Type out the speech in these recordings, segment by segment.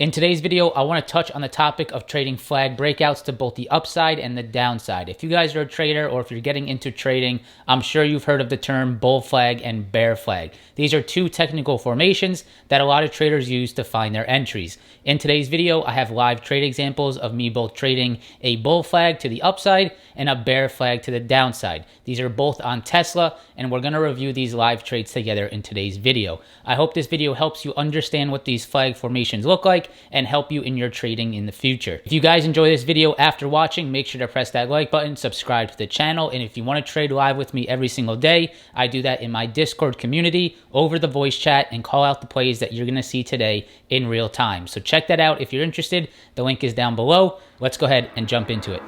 In today's video, I want to touch on the topic of trading flag breakouts to both the upside and the downside. If you guys are a trader or if you're getting into trading, I'm sure you've heard of the term bull flag and bear flag. These are two technical formations that a lot of traders use to find their entries. In today's video, I have live trade examples of me both trading a bull flag to the upside and a bear flag to the downside. These are both on Tesla, and we're going to review these live trades together in today's video. I hope this video helps you understand what these flag formations look like and help you in your trading in the future. If you guys enjoy this video after watching, make sure to press that like button, subscribe to the channel, and if you want to trade live with me every single day, I do that in my Discord community over the voice chat and call out the plays that you're going to see today in real time. So check that out if you're interested. The link is down below. Let's go ahead and jump into it.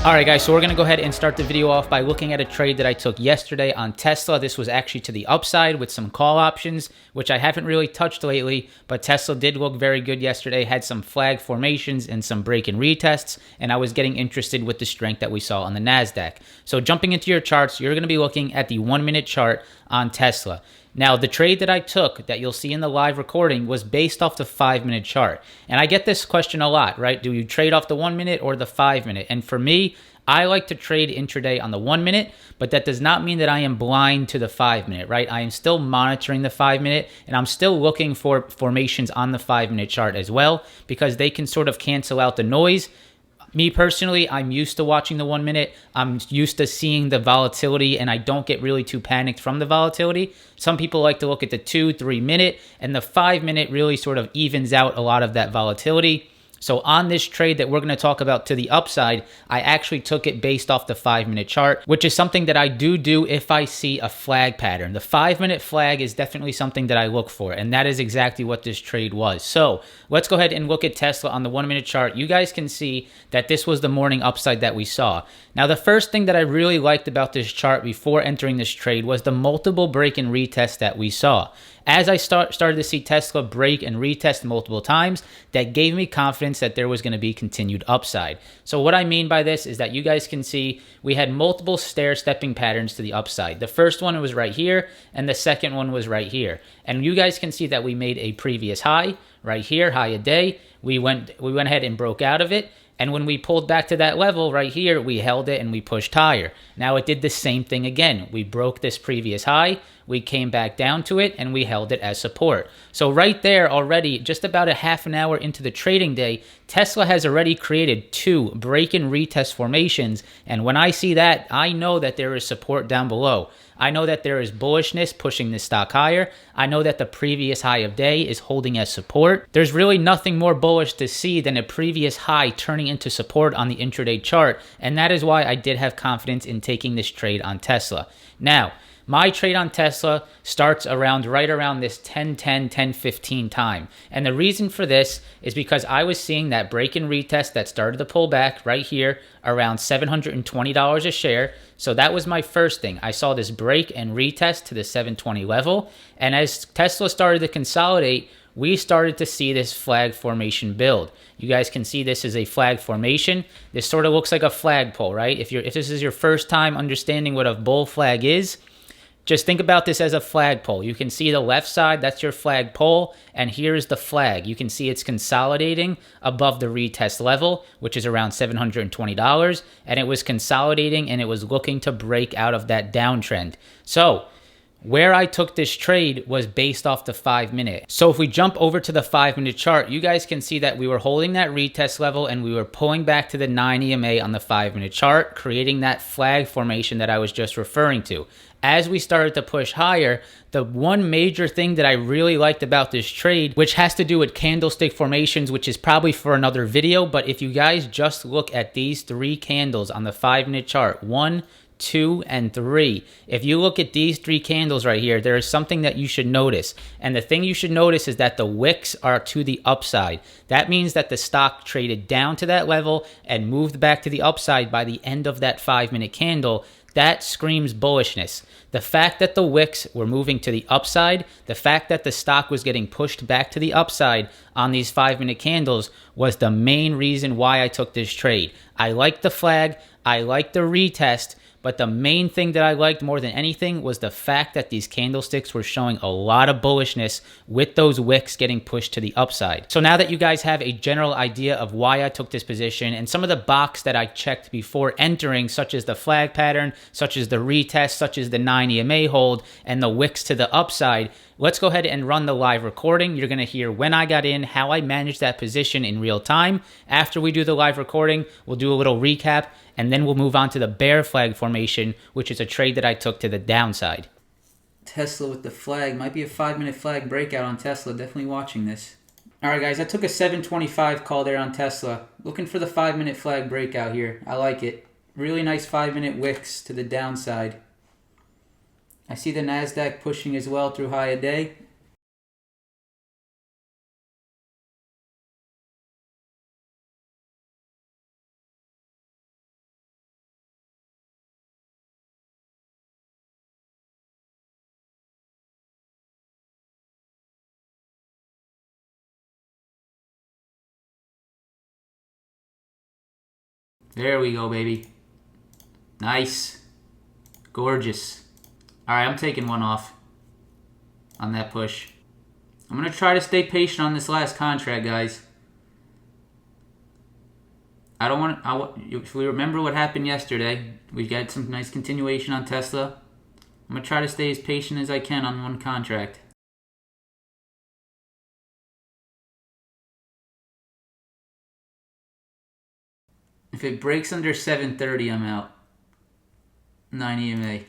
All right, guys, so we're going to go ahead and start the video off by looking at a trade that I took yesterday on Tesla. This was actually to the upside with some call options, which I haven't really touched lately, but Tesla did look very good yesterday, had some flag formations and some break and retests, and I was getting interested with the strength that we saw on the NASDAQ. So jumping into your charts, you're going to be looking at the 1-minute chart on Tesla. Now, the trade that I took that you'll see in the live recording was based off the 5-minute chart. And I get this question a lot, right? Do you trade off the 1-minute or the 5-minute? And for me, I like to trade intraday on the 1-minute, but that does not mean that I am blind to the 5-minute, right? I am still monitoring the 5-minute, and I'm still looking for formations on the 5-minute chart as well, because they can sort of cancel out the noise. Me personally, I'm used to watching the 1-minute. I'm used to seeing the volatility, and I don't get really too panicked from the volatility. Some people like to look at the 2-3 minute, and the 5-minute really sort of evens out a lot of that volatility. So on this trade that we're going to talk about to the upside, I actually took it based off the 5-minute chart, which is something that I do if I see a flag pattern. The 5-minute flag is definitely something that I look for, and that is exactly what this trade was. So let's go ahead and look at Tesla on the 1-minute chart. You guys can see that this was the morning upside that we saw. Now, the first thing that I really liked about this chart before entering this trade was the multiple break and retest that we saw. As I started to see Tesla break and retest multiple times, that gave me confidence that there was going to be continued upside. So what I mean by this is that you guys can see we had multiple stair-stepping patterns to the upside. The first one was right here, and the second one was right here. And you guys can see that we made a previous high right here, high a day. We went ahead and broke out of it. And when we pulled back to that level right here, we held it and we pushed higher. Now it did the same thing again. We broke this previous high, we came back down to it, and we held it as support. So right there already, just about a half an hour into the trading day, Tesla has already created 2 break and retest formations. And when I see that, I know that there is support down below. I know that there is bullishness pushing this stock higher. I know that the previous high of day is holding as support. There's really nothing more bullish to see than a previous high turning into support on the intraday chart, and that is why I did have confidence in taking this trade on Tesla. Now, my trade on Tesla starts right around this 10:10, 10:15 time. And the reason for this is because I was seeing that break and retest that started to pull back right here around $720 a share. So that was my first thing. I saw this break and retest to the 720 level. And as Tesla started to consolidate, we started to see this flag formation build. You guys can see this is a flag formation. This sort of looks like a flagpole, right? If this is your first time understanding what a bull flag is, just think about this as a flagpole. You can see the left side, that's your flagpole, and here's the flag. You can see it's consolidating above the retest level, which is around $720, and it was consolidating and it was looking to break out of that downtrend. So where I took this trade was based off the 5-minute. So if we jump over to the 5-minute chart, you guys can see that we were holding that retest level and we were pulling back to the 9 EMA on the 5-minute chart, creating that flag formation that I was just referring to. As we started to push higher, the one major thing that I really liked about this trade, which has to do with candlestick formations, which is probably for another video, but if you guys just look at these 3 candles on the 5-minute chart, 1, 2, and 3. If you look at these 3 candles right here, there is something that you should notice. And the thing you should notice is that the wicks are to the upside. That means that the stock traded down to that level and moved back to the upside by the end of that 5-minute candle. That screams bullishness. The fact that the wicks were moving to the upside, the fact that the stock was getting pushed back to the upside on these 5-minute candles was the main reason why I took this trade. I like the flag, I like the retest, but the main thing that I liked more than anything was the fact that these candlesticks were showing a lot of bullishness with those wicks getting pushed to the upside. So now that you guys have a general idea of why I took this position and some of the box that I checked before entering, such as the flag pattern, such as the retest, such as the 9 EMA hold, and the wicks to the upside, let's go ahead and run the live recording. You're going to hear when I got in, how I managed that position in real time. After we do the live recording, we'll do a little recap, and then we'll move on to the bear flag formation, which is a trade that I took to the downside. Tesla with the flag. Might be a 5-minute flag breakout on Tesla. Definitely watching this. All right, guys, I took a 725 call there on Tesla. Looking for the 5-minute flag breakout here. I like it. Really nice 5-minute wicks to the downside. I see the NASDAQ pushing as well through high a day. There we go, baby. Nice. Gorgeous. All right, I'm taking one off on that push. I'm going to try to stay patient on this last contract, guys. I don't want if we remember what happened yesterday, we got some nice continuation on Tesla. I'm going to try to stay as patient as I can on one contract. If it breaks under 730, I'm out. 9 EMA.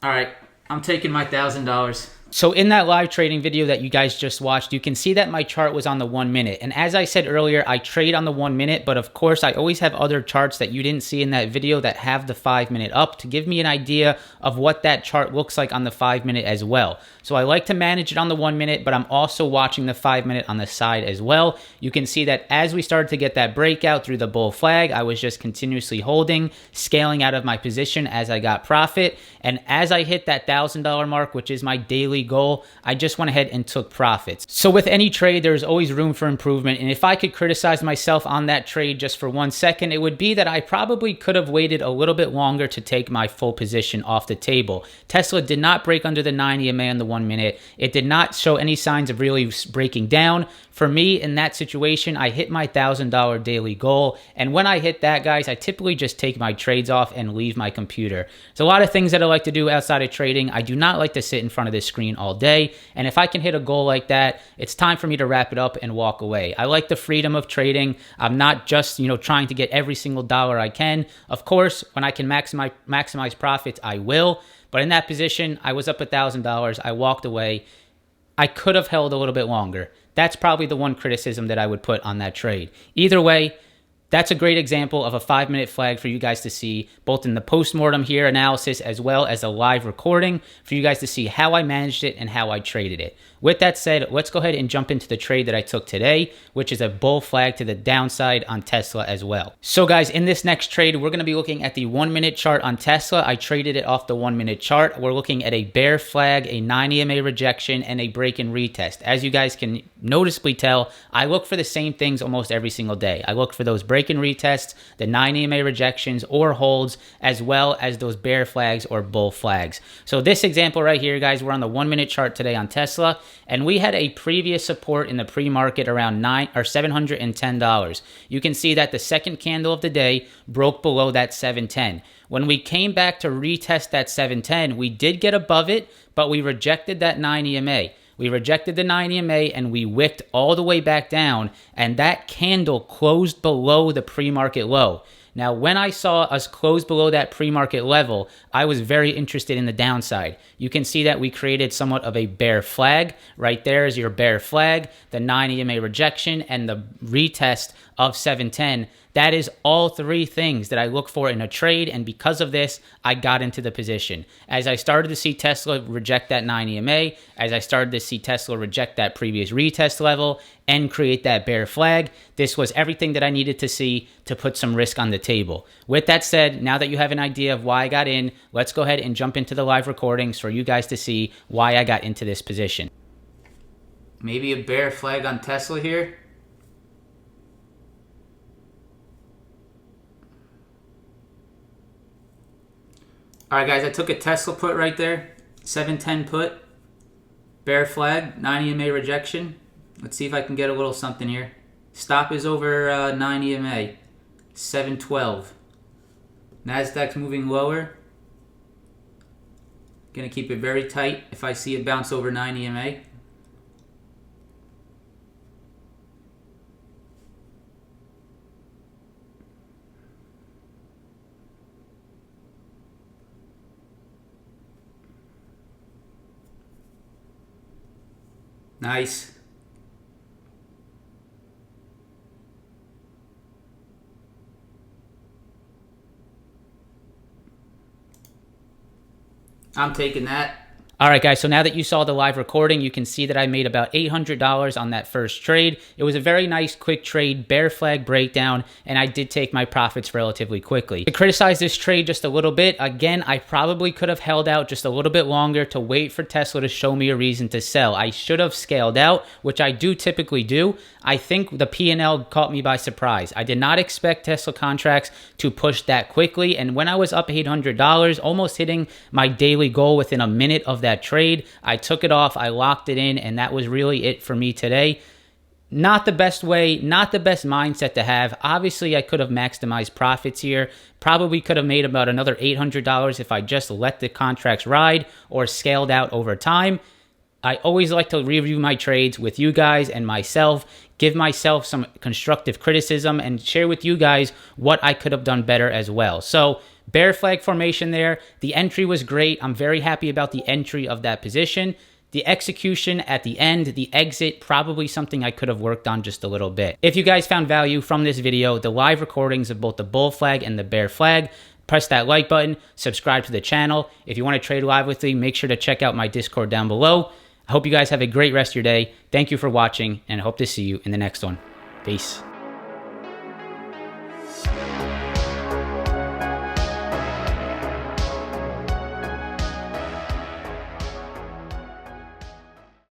All right, I'm taking my $1,000. So in that live trading video that you guys just watched, you can see that my chart was on the 1 minute. And as I said earlier, I trade on the 1 minute, but of course I always have other charts that you didn't see in that video that have the 5 minute up to give me an idea of what that chart looks like on the 5 minute as well. So I like to manage it on the 1 minute, but I'm also watching the 5 minute on the side as well. You can see that as we started to get that breakout through the bull flag, I was just continuously holding, scaling out of my position as I got profit. And as I hit that $1,000 mark, which is my daily goal, I just went ahead and took profits. So with any trade, there's always room for improvement. And if I could criticize myself on that trade just for 1 second, it would be that I probably could have waited a little bit longer to take my full position off the table. Tesla did not break under the 9 EMA on the 1 minute. It did not show any signs of really breaking down. For me, in that situation, I hit my $1,000 daily goal. And when I hit that, guys, I typically just take my trades off and leave my computer. There's a lot of things that I like to do outside of trading. I do not like to sit in front of this screen all day. And if I can hit a goal like that, it's time for me to wrap it up and walk away. I like the freedom of trading. I'm not just, trying to get every single dollar I can. Of course, when I can maximize profits, I will. But in that position, I was up $1,000. I walked away. I could have held a little bit longer. That's probably the one criticism that I would put on that trade. Either way, that's a great example of a 5-minute flag for you guys to see, both in the post-mortem here analysis as well as a live recording, for you guys to see how I managed it and how I traded it. With that said, let's go ahead and jump into the trade that I took today, which is a bull flag to the downside on Tesla as well. So guys, in this next trade, we're going to be looking at the 1 minute chart on Tesla. I traded it off the 1 minute chart. We're looking at a bear flag, a 9 EMA rejection, and a break and retest. As you guys can noticeably tell, I look for the same things almost every single day. I look for those break and retests, the 9 EMA rejections or holds, as well as those bear flags or bull flags. So this example right here, guys, we're on the 1 minute chart today on Tesla. And we had a previous support in the pre-market around $710. You can see that the second candle of the day broke below that 710. When we came back to retest that 710, we did get above it, but we rejected that 9 EMA. We rejected the 9 EMA and we wicked all the way back down, and that candle closed below the pre-market low. Now, when I saw us close below that pre-market level, I was very interested in the downside. You can see that we created somewhat of a bear flag. Right there is your bear flag, the 9 EMA rejection, and the retest of 710. That is all three things that I look for in a trade, and because of this, I got into the position. As I started to see Tesla reject that 9 EMA, as I started to see Tesla reject that previous retest level and create that bear flag, this was everything that I needed to see to put some risk on the table. With that said, now that you have an idea of why I got in, let's go ahead and jump into the live recordings for you guys to see why I got into this position. Maybe a bear flag on Tesla here. All right, guys, I took a Tesla put right there. 710 put. Bear flag, 9 EMA rejection. Let's see if I can get a little something here. Stop is over 9 EMA. 712. Nasdaq's moving lower. Gonna keep it very tight if I see it bounce over 9 EMA. Nice. I'm taking that. All right, guys, so now that you saw the live recording, you can see that I made about $800 on that first trade. It was a very nice, quick trade, bear flag breakdown, and I did take my profits relatively quickly. To criticize this trade just a little bit, again, I probably could have held out just a little bit longer to wait for Tesla to show me a reason to sell. I should have scaled out, which I do typically do. I think the P&L caught me by surprise. I did not expect Tesla contracts to push that quickly, and when I was up $800, almost hitting my daily goal within a minute of that trade, I took it off, I locked it in, and that was really it for me today. Not the best way, not the best mindset to have. Obviously, I could have maximized profits here. Probably could have made about another $800 if I just let the contracts ride or scaled out over time. I always like to review my trades with you guys and myself, give myself some constructive criticism, and share with you guys what I could have done better as well. So, bear flag formation there. The entry was great. I'm very happy about the entry of that position. The execution at the end, the exit, probably something I could have worked on just a little bit. If you guys found value from this video, the live recordings of both the bull flag and the bear flag, press that like button, subscribe to the channel. If you want to trade live with me, make sure to check out my Discord down below. I hope you guys have a great rest of your day. Thank you for watching, and I hope to see you in the next one. Peace.